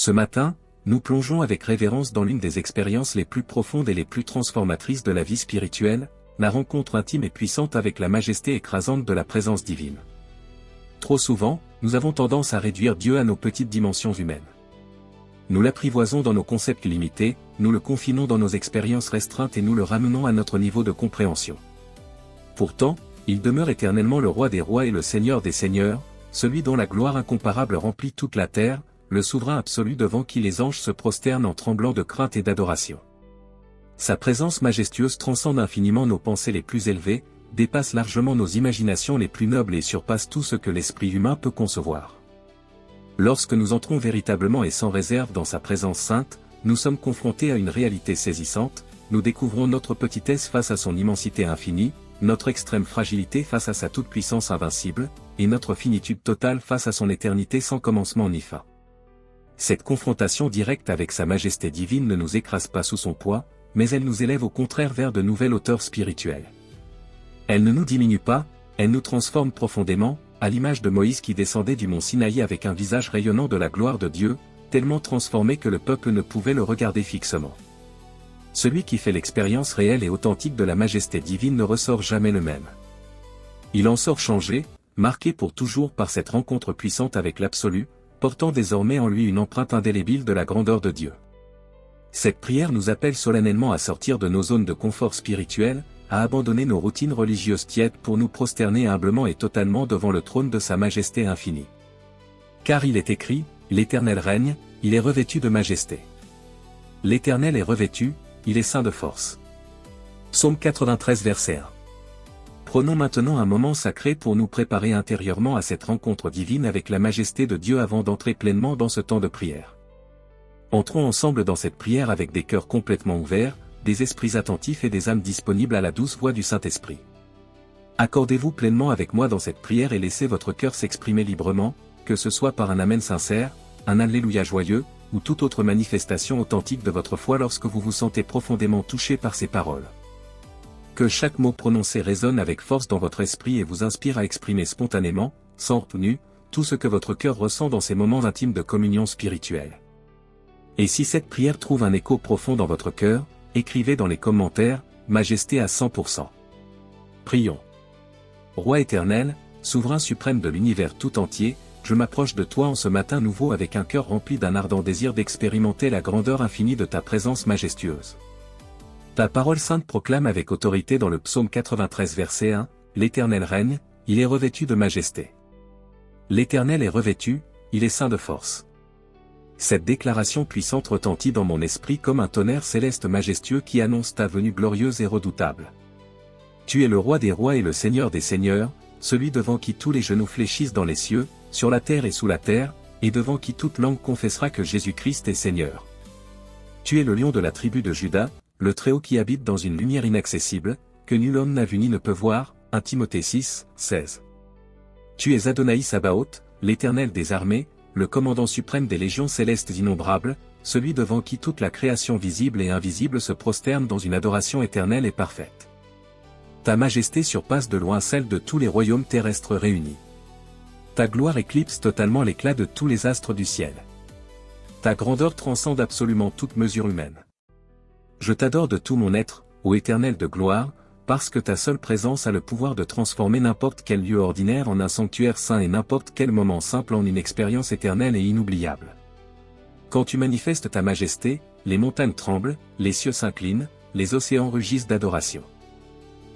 Ce matin, nous plongeons avec révérence dans l'une des expériences les plus profondes et les plus transformatrices de la vie spirituelle, la rencontre intime et puissante avec la majesté écrasante de la présence divine. Trop souvent, nous avons tendance à réduire Dieu à nos petites dimensions humaines. Nous l'apprivoisons dans nos concepts limités, nous le confinons dans nos expériences restreintes et nous le ramenons à notre niveau de compréhension. Pourtant, il demeure éternellement le roi des rois et le seigneur des seigneurs, celui dont la gloire incomparable remplit toute la terre, le souverain absolu devant qui les anges se prosternent en tremblant de crainte et d'adoration. Sa présence majestueuse transcende infiniment nos pensées les plus élevées, dépasse largement nos imaginations les plus nobles et surpasse tout ce que l'esprit humain peut concevoir. Lorsque nous entrons véritablement et sans réserve dans sa présence sainte, nous sommes confrontés à une réalité saisissante, nous découvrons notre petitesse face à son immensité infinie, notre extrême fragilité face à sa toute-puissance invincible, et notre finitude totale face à son éternité sans commencement ni fin. Cette confrontation directe avec sa majesté divine ne nous écrase pas sous son poids, mais elle nous élève au contraire vers de nouvelles hauteurs spirituelles. Elle ne nous diminue pas, elle nous transforme profondément, à l'image de Moïse qui descendait du mont Sinaï avec un visage rayonnant de la gloire de Dieu, tellement transformé que le peuple ne pouvait le regarder fixement. Celui qui fait l'expérience réelle et authentique de la majesté divine ne ressort jamais le même. Il en sort changé, marqué pour toujours par cette rencontre puissante avec l'absolu, portant désormais en lui une empreinte indélébile de la grandeur de Dieu. Cette prière nous appelle solennellement à sortir de nos zones de confort spirituel, à abandonner nos routines religieuses tièdes pour nous prosterner humblement et totalement devant le trône de sa majesté infinie. Car il est écrit, l'Éternel règne, il est revêtu de majesté. L'Éternel est revêtu, il est saint de force. Psaume 93 verset 1. Prenons maintenant un moment sacré pour nous préparer intérieurement à cette rencontre divine avec la majesté de Dieu avant d'entrer pleinement dans ce temps de prière. Entrons ensemble dans cette prière avec des cœurs complètement ouverts, des esprits attentifs et des âmes disponibles à la douce voix du Saint-Esprit. Accordez-vous pleinement avec moi dans cette prière et laissez votre cœur s'exprimer librement, que ce soit par un Amen sincère, un Alléluia joyeux, ou toute autre manifestation authentique de votre foi lorsque vous vous sentez profondément touché par ces paroles. Que chaque mot prononcé résonne avec force dans votre esprit et vous inspire à exprimer spontanément, sans retenue, tout ce que votre cœur ressent dans ces moments intimes de communion spirituelle. Et si cette prière trouve un écho profond dans votre cœur, écrivez dans les commentaires, Majesté à 100%. Prions. Roi éternel, souverain suprême de l'univers tout entier, je m'approche de toi en ce matin nouveau avec un cœur rempli d'un ardent désir d'expérimenter la grandeur infinie de ta présence majestueuse. Ta parole sainte proclame avec autorité dans le psaume 93 verset 1, l'Éternel règne, il est revêtu de majesté. L'Éternel est revêtu, il est saint de force. Cette déclaration puissante retentit dans mon esprit comme un tonnerre céleste majestueux qui annonce ta venue glorieuse et redoutable. Tu es le roi des rois et le seigneur des seigneurs, celui devant qui tous les genoux fléchissent dans les cieux, sur la terre et sous la terre, et devant qui toute langue confessera que Jésus-Christ est Seigneur. Tu es le lion de la tribu de Juda, le Très-Haut qui habite dans une lumière inaccessible, que nul homme n'a vu ni ne peut voir, 1 Timothée 6, 16. Tu es Adonai Sabaoth, l'Éternel des armées, le commandant suprême des légions célestes innombrables, celui devant qui toute la création visible et invisible se prosterne dans une adoration éternelle et parfaite. Ta majesté surpasse de loin celle de tous les royaumes terrestres réunis. Ta gloire éclipse totalement l'éclat de tous les astres du ciel. Ta grandeur transcende absolument toute mesure humaine. Je t'adore de tout mon être, ô Éternel de gloire, parce que ta seule présence a le pouvoir de transformer n'importe quel lieu ordinaire en un sanctuaire saint et n'importe quel moment simple en une expérience éternelle et inoubliable. Quand tu manifestes ta majesté, les montagnes tremblent, les cieux s'inclinent, les océans rugissent d'adoration.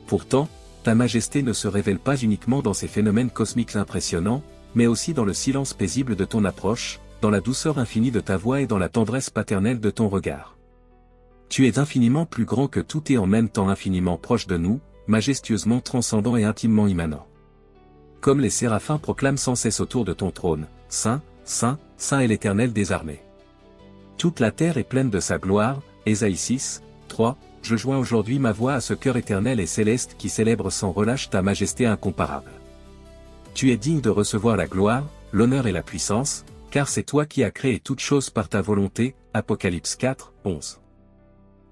Pourtant, ta majesté ne se révèle pas uniquement dans ces phénomènes cosmiques impressionnants, mais aussi dans le silence paisible de ton approche, dans la douceur infinie de ta voix et dans la tendresse paternelle de ton regard. Tu es infiniment plus grand que tout et en même temps infiniment proche de nous, majestueusement transcendant et intimement immanent. Comme les séraphins proclament sans cesse autour de ton trône, Saint, Saint, Saint est l'Éternel des armées. Toute la terre est pleine de sa gloire, Ésaïe 6, 3, je joins aujourd'hui ma voix à ce cœur éternel et céleste qui célèbre sans relâche ta majesté incomparable. Tu es digne de recevoir la gloire, l'honneur et la puissance, car c'est toi qui as créé toutes choses par ta volonté, Apocalypse 4, 11.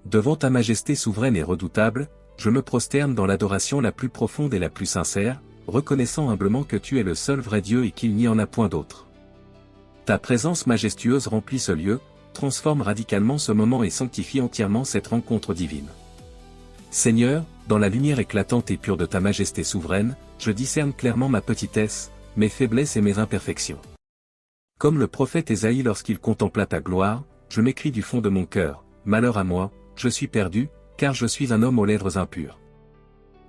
Devant ta majesté souveraine et redoutable, je me prosterne dans l'adoration la plus profonde et la plus sincère, reconnaissant humblement que tu es le seul vrai Dieu et qu'il n'y en a point d'autre. Ta présence majestueuse remplit ce lieu, transforme radicalement ce moment et sanctifie entièrement cette rencontre divine. Seigneur, dans la lumière éclatante et pure de ta majesté souveraine, je discerne clairement ma petitesse, mes faiblesses et mes imperfections. Comme le prophète Ésaïe lorsqu'il contempla ta gloire, je m'écrie du fond de mon cœur, malheur à moi, je suis perdu, car je suis un homme aux lèvres impures.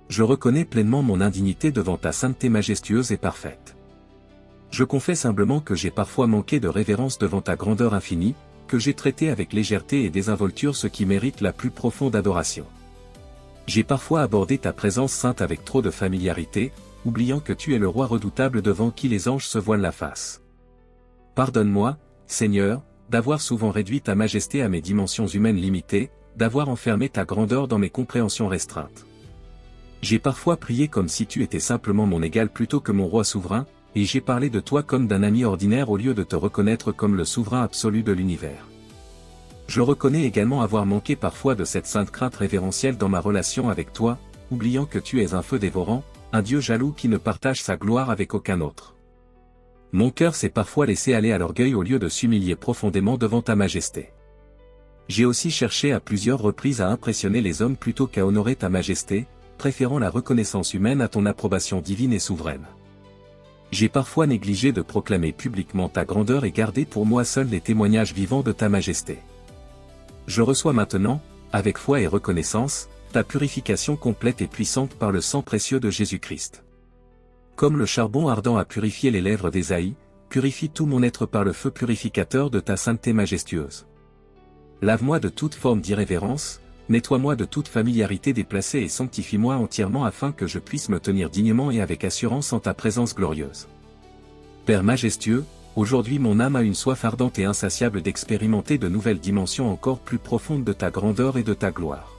Je reconnais pleinement mon indignité devant ta sainteté majestueuse et parfaite. Je confesse humblement que j'ai parfois manqué de révérence devant ta grandeur infinie, que j'ai traité avec légèreté et désinvolture ce qui mérite la plus profonde adoration. J'ai parfois abordé ta présence sainte avec trop de familiarité, oubliant que tu es le roi redoutable devant qui les anges se voilent la face. Pardonne-moi, Seigneur, d'avoir souvent réduit ta majesté à mes dimensions humaines limitées, d'avoir enfermé ta grandeur dans mes compréhensions restreintes. J'ai parfois prié comme si tu étais simplement mon égal plutôt que mon roi souverain, et j'ai parlé de toi comme d'un ami ordinaire au lieu de te reconnaître comme le souverain absolu de l'univers. Je reconnais également avoir manqué parfois de cette sainte crainte révérentielle dans ma relation avec toi, oubliant que tu es un feu dévorant, un Dieu jaloux qui ne partage sa gloire avec aucun autre. Mon cœur s'est parfois laissé aller à l'orgueil au lieu de s'humilier profondément devant ta majesté. J'ai aussi cherché à plusieurs reprises à impressionner les hommes plutôt qu'à honorer ta majesté, préférant la reconnaissance humaine à ton approbation divine et souveraine. J'ai parfois négligé de proclamer publiquement ta grandeur et gardé pour moi seul les témoignages vivants de ta majesté. Je reçois maintenant, avec foi et reconnaissance, ta purification complète et puissante par le sang précieux de Jésus-Christ. Comme le charbon ardent a purifié les lèvres d'Ésaïe, purifie tout mon être par le feu purificateur de ta sainteté majestueuse. Lave-moi de toute forme d'irrévérence, nettoie-moi de toute familiarité déplacée et sanctifie-moi entièrement afin que je puisse me tenir dignement et avec assurance en ta présence glorieuse. Père majestueux, aujourd'hui mon âme a une soif ardente et insatiable d'expérimenter de nouvelles dimensions encore plus profondes de ta grandeur et de ta gloire.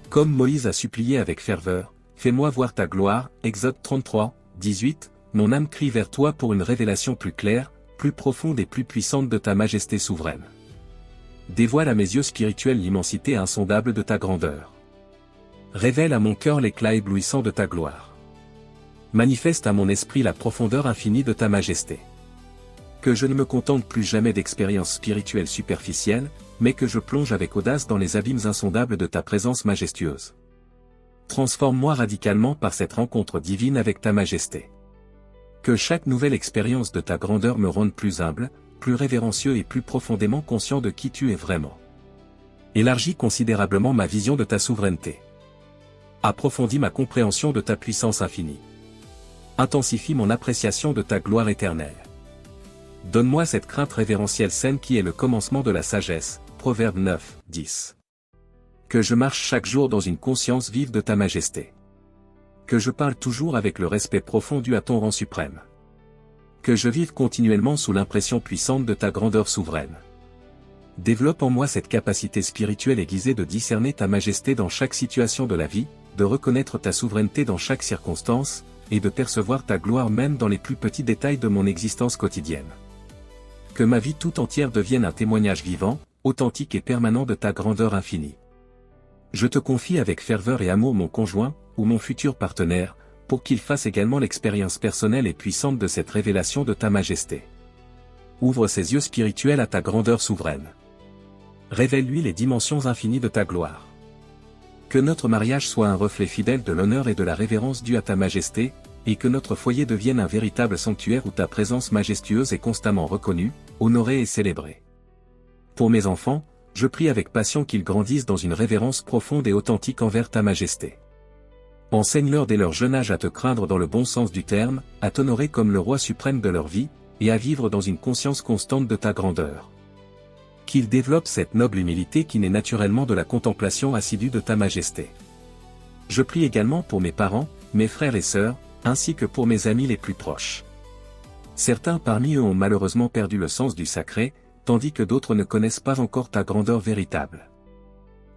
Comme Moïse a supplié avec ferveur, fais-moi voir ta gloire, Exode 33, 18, mon âme crie vers toi pour une révélation plus claire, plus profonde et plus puissante de ta majesté souveraine. Dévoile à mes yeux spirituels l'immensité insondable de ta grandeur. Révèle à mon cœur l'éclat éblouissant de ta gloire. Manifeste à mon esprit la profondeur infinie de ta majesté. Que je ne me contente plus jamais d'expériences spirituelles superficielles, mais que je plonge avec audace dans les abîmes insondables de ta présence majestueuse. Transforme-moi radicalement par cette rencontre divine avec ta majesté. Que chaque nouvelle expérience de ta grandeur me rende plus humble, plus révérencieux et plus profondément conscient de qui tu es vraiment. Élargis considérablement ma vision de ta souveraineté. Approfondis ma compréhension de ta puissance infinie. Intensifie mon appréciation de ta gloire éternelle. Donne-moi cette crainte révérentielle saine qui est le commencement de la sagesse, Proverbe 9, 10. Que je marche chaque jour dans une conscience vive de ta majesté. Que je parle toujours avec le respect profond dû à ton rang suprême. Que je vive continuellement sous l'impression puissante de ta grandeur souveraine. Développe en moi cette capacité spirituelle aiguisée de discerner ta majesté dans chaque situation de la vie, de reconnaître ta souveraineté dans chaque circonstance, et de percevoir ta gloire même dans les plus petits détails de mon existence quotidienne. Que ma vie tout entière devienne un témoignage vivant, authentique et permanent de ta grandeur infinie. Je te confie avec ferveur et amour mon conjoint, ou mon futur partenaire, pour qu'il fasse également l'expérience personnelle et puissante de cette révélation de ta majesté. Ouvre ses yeux spirituels à ta grandeur souveraine. Révèle-lui les dimensions infinies de ta gloire. Que notre mariage soit un reflet fidèle de l'honneur et de la révérence due à ta majesté, et que notre foyer devienne un véritable sanctuaire où ta présence majestueuse est constamment reconnue, honorée et célébrée. Pour mes enfants, je prie avec passion qu'ils grandissent dans une révérence profonde et authentique envers ta majesté. Enseigne-leur dès leur jeune âge à te craindre dans le bon sens du terme, à t'honorer comme le roi suprême de leur vie, et à vivre dans une conscience constante de ta grandeur. Qu'ils développent cette noble humilité qui naît naturellement de la contemplation assidue de ta majesté. Je prie également pour mes parents, mes frères et sœurs, ainsi que pour mes amis les plus proches. Certains parmi eux ont malheureusement perdu le sens du sacré, tandis que d'autres ne connaissent pas encore ta grandeur véritable.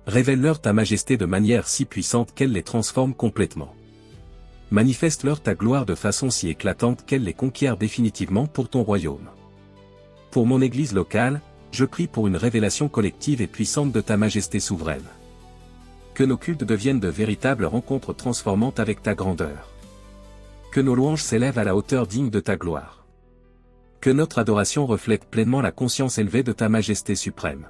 Révèle-leur ta majesté de manière si puissante qu'elle les transforme complètement. Manifeste-leur ta gloire de façon si éclatante qu'elle les conquiert définitivement pour ton royaume. Pour mon Église locale, je prie pour une révélation collective et puissante de ta majesté souveraine. Que nos cultes deviennent de véritables rencontres transformantes avec ta grandeur. Que nos louanges s'élèvent à la hauteur digne de ta gloire. Que notre adoration reflète pleinement la conscience élevée de ta majesté suprême.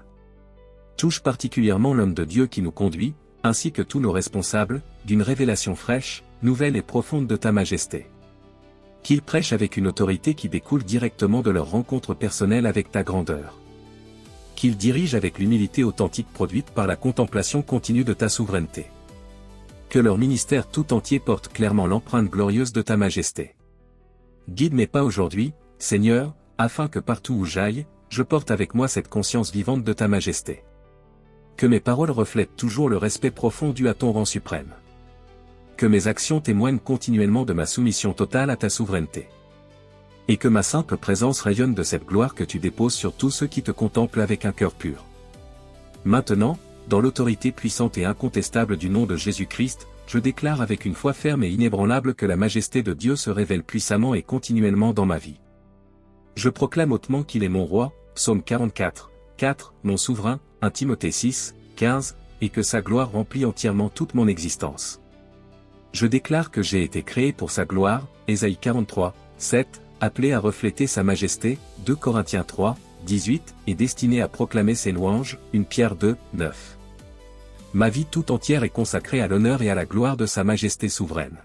Touche particulièrement l'homme de Dieu qui nous conduit, ainsi que tous nos responsables, d'une révélation fraîche, nouvelle et profonde de ta majesté. Qu'ils prêchent avec une autorité qui découle directement de leur rencontre personnelle avec ta grandeur. Qu'ils dirigent avec l'humilité authentique produite par la contemplation continue de ta souveraineté. Que leur ministère tout entier porte clairement l'empreinte glorieuse de ta majesté. Guide mes pas aujourd'hui, Seigneur, afin que partout où j'aille, je porte avec moi cette conscience vivante de ta majesté. Que mes paroles reflètent toujours le respect profond dû à ton rang suprême. Que mes actions témoignent continuellement de ma soumission totale à ta souveraineté. Et que ma simple présence rayonne de cette gloire que tu déposes sur tous ceux qui te contemplent avec un cœur pur. Maintenant, dans l'autorité puissante et incontestable du nom de Jésus-Christ, je déclare avec une foi ferme et inébranlable que la majesté de Dieu se révèle puissamment et continuellement dans ma vie. Je proclame hautement qu'il est mon roi, Psaume 44, 4, mon souverain, 1 Timothée 6, 15, et que sa gloire remplit entièrement toute mon existence. Je déclare que j'ai été créé pour sa gloire, Ésaïe 43, 7, appelé à refléter sa majesté, 2 Corinthiens 3, 18, et destiné à proclamer ses louanges, 1 Pierre 2, 9. Ma vie tout entière est consacrée à l'honneur et à la gloire de sa majesté souveraine.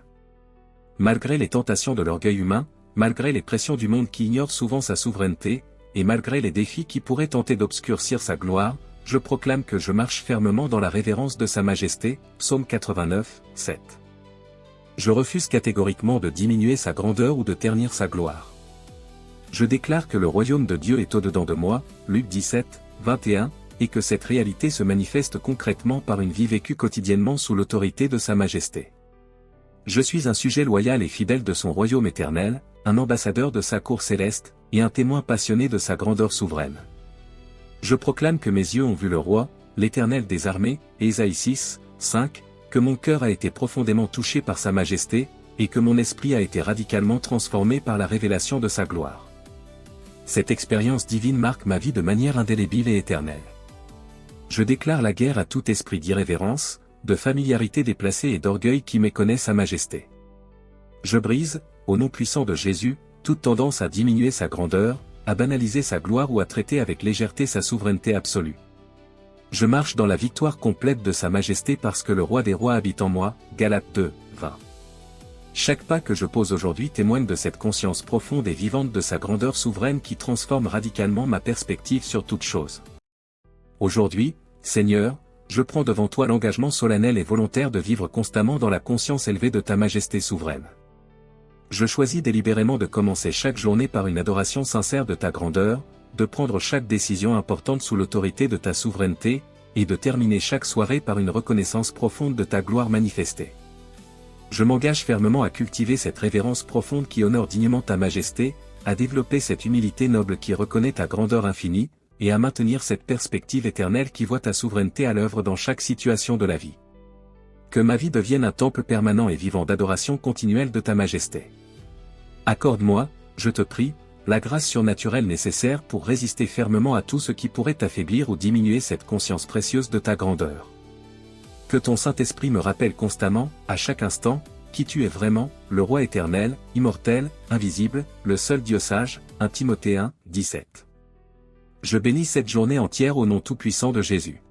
Malgré les tentations de l'orgueil humain, malgré les pressions du monde qui ignore souvent sa souveraineté, et malgré les défis qui pourraient tenter d'obscurcir sa gloire, je proclame que je marche fermement dans la révérence de sa majesté, Psaume 89, 7. Je refuse catégoriquement de diminuer sa grandeur ou de ternir sa gloire. Je déclare que le royaume de Dieu est au-dedans de moi, Luc 17, 21, et que cette réalité se manifeste concrètement par une vie vécue quotidiennement sous l'autorité de sa majesté. Je suis un sujet loyal et fidèle de son royaume éternel, un ambassadeur de sa cour céleste, et un témoin passionné de sa grandeur souveraine. Je proclame que mes yeux ont vu le roi, l'Éternel des armées, Ésaïe 6, 5, que mon cœur a été profondément touché par sa majesté, et que mon esprit a été radicalement transformé par la révélation de sa gloire. Cette expérience divine marque ma vie de manière indélébile et éternelle. Je déclare la guerre à tout esprit d'irrévérence, de familiarité déplacée et d'orgueil qui méconnaît sa majesté. Je brise, au nom puissant de Jésus, toute tendance à diminuer sa grandeur, à banaliser sa gloire ou à traiter avec légèreté sa souveraineté absolue. Je marche dans la victoire complète de sa majesté parce que le roi des rois habite en moi, Galates 2, 20. Chaque pas que je pose aujourd'hui témoigne de cette conscience profonde et vivante de sa grandeur souveraine qui transforme radicalement ma perspective sur toute chose. Aujourd'hui, Seigneur, je prends devant toi l'engagement solennel et volontaire de vivre constamment dans la conscience élevée de ta majesté souveraine. Je choisis délibérément de commencer chaque journée par une adoration sincère de ta grandeur, de prendre chaque décision importante sous l'autorité de ta souveraineté, et de terminer chaque soirée par une reconnaissance profonde de ta gloire manifestée. Je m'engage fermement à cultiver cette révérence profonde qui honore dignement ta majesté, à développer cette humilité noble qui reconnaît ta grandeur infinie, et à maintenir cette perspective éternelle qui voit ta souveraineté à l'œuvre dans chaque situation de la vie. Que ma vie devienne un temple permanent et vivant d'adoration continuelle de ta majesté. Accorde-moi, je te prie, la grâce surnaturelle nécessaire pour résister fermement à tout ce qui pourrait affaiblir ou diminuer cette conscience précieuse de ta grandeur. Que ton Saint-Esprit me rappelle constamment, à chaque instant, qui tu es vraiment, le Roi éternel, immortel, invisible, le seul Dieu sage, 1 Timothée 1, 17. Je bénis cette journée entière au nom tout-puissant de Jésus.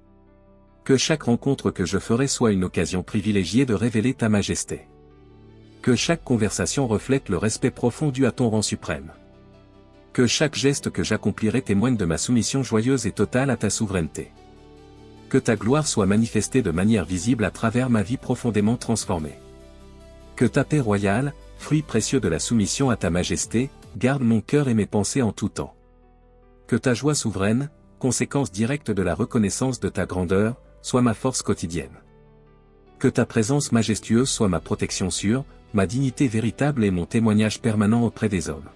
Que chaque rencontre que je ferai soit une occasion privilégiée de révéler ta majesté. Que chaque conversation reflète le respect profond dû à ton rang suprême. Que chaque geste que j'accomplirai témoigne de ma soumission joyeuse et totale à ta souveraineté. Que ta gloire soit manifestée de manière visible à travers ma vie profondément transformée. Que ta paix royale, fruit précieux de la soumission à ta majesté, garde mon cœur et mes pensées en tout temps. Que ta joie souveraine, conséquence directe de la reconnaissance de ta grandeur, soit ma force quotidienne. Que ta présence majestueuse soit ma protection sûre, ma dignité véritable et mon témoignage permanent auprès des hommes.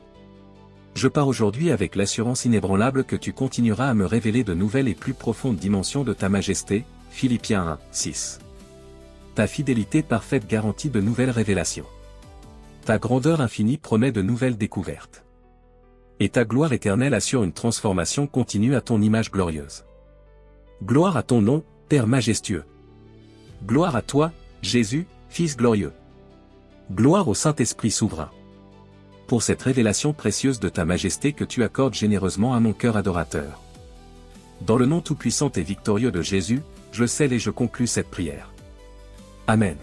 Je pars aujourd'hui avec l'assurance inébranlable que tu continueras à me révéler de nouvelles et plus profondes dimensions de ta majesté, Philippiens 1, 6. Ta fidélité parfaite garantit de nouvelles révélations. Ta grandeur infinie promet de nouvelles découvertes. Et ta gloire éternelle assure une transformation continue à ton image glorieuse. Gloire à ton nom, Père majestueux. Gloire à toi, Jésus, Fils glorieux. Gloire au Saint-Esprit souverain. pour cette révélation précieuse de ta majesté que tu accordes généreusement à mon cœur adorateur. Dans le nom tout-puissant et victorieux de Jésus, je scelle et je conclus cette prière. Amen.